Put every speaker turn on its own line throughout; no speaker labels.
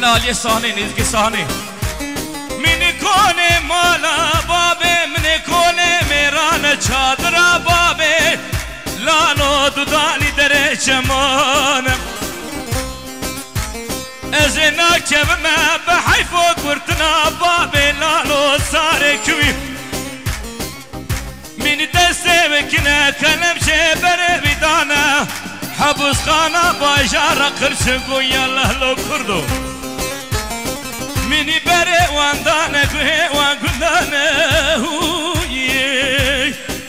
علی صحنه نیزگی صحنه منی کنه مالا بابه منی کنه میران چادر بابه لانو دودانی در چمانم از ناکبم به حیف و کرتنا بابه لانو ساره کوی منی دسته بکنه کلم چه بره بیدانه حبوس خانه باجار قرشگو یالله لو کردو منی بره واندانه گوه وانگندانه هوی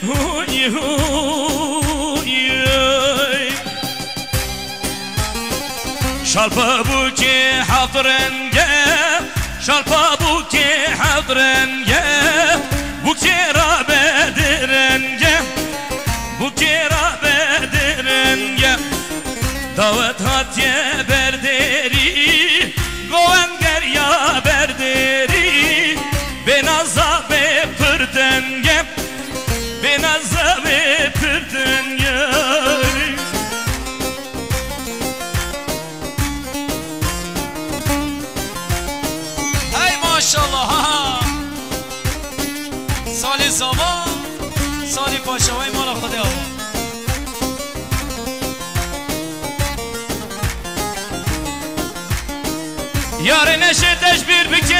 هوی هوی شالپا بو که حضرنگه شالپا بو که حضرنگه بو که را بدرنگه بو که را بدرنگه دعوت هاتیه بردری گوانگر یا بردری به نازا به پردنگه به نازا به پردنگه
ای ماشالله سالی زاوا سالی پاشوای مالا خدا آوا
یار نشه تشبیر بکم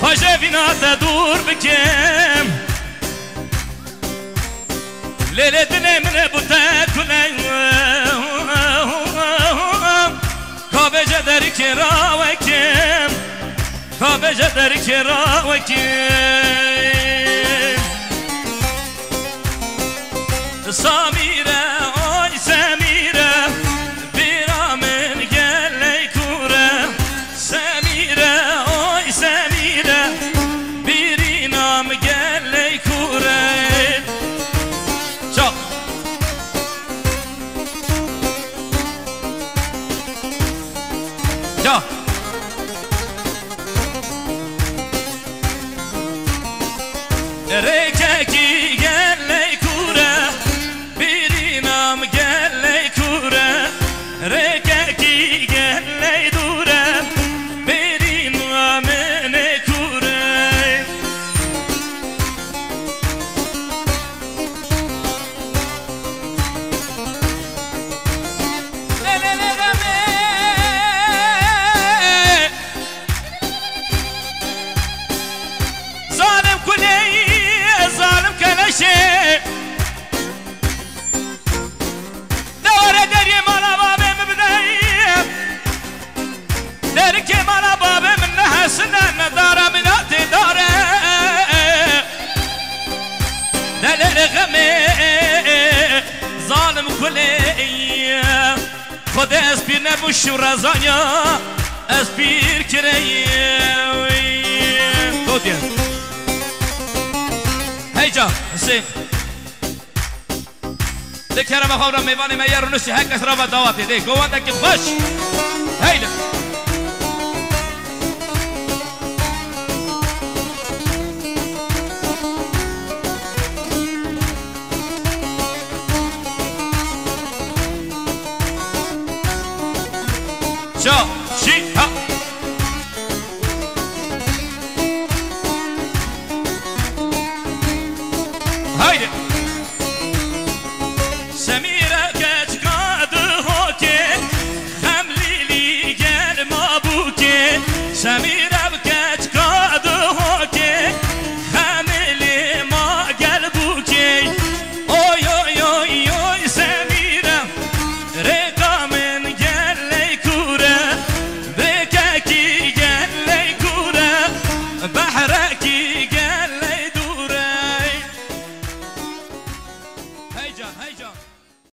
خوشه بینات دور بکم لیل دنه منه بوته کنه کابه جدر که را وکم کابه جدر که را وکم سامیره آی سمیره رککی گلی کوره بیرینام گلی کوره رککی گلی دوره بیرینام نکوره ظالم کلی ظالم کلشه دوره دری مالا بابه مبدهیم دری که مالا بابه من نحسنه نداره مناتی داره دلر غمه ظالم کلی خود اسپیر نبوش و رزانیا اسپیر کریم دودیم هیجا حسین دکرم خورم میوانی میار نوشی هر کس را با دعواتی ده گوانده که خوش هیله شا شی ها هایده سمیره کچ کاده ها که خملیلی گرما بو که سمیره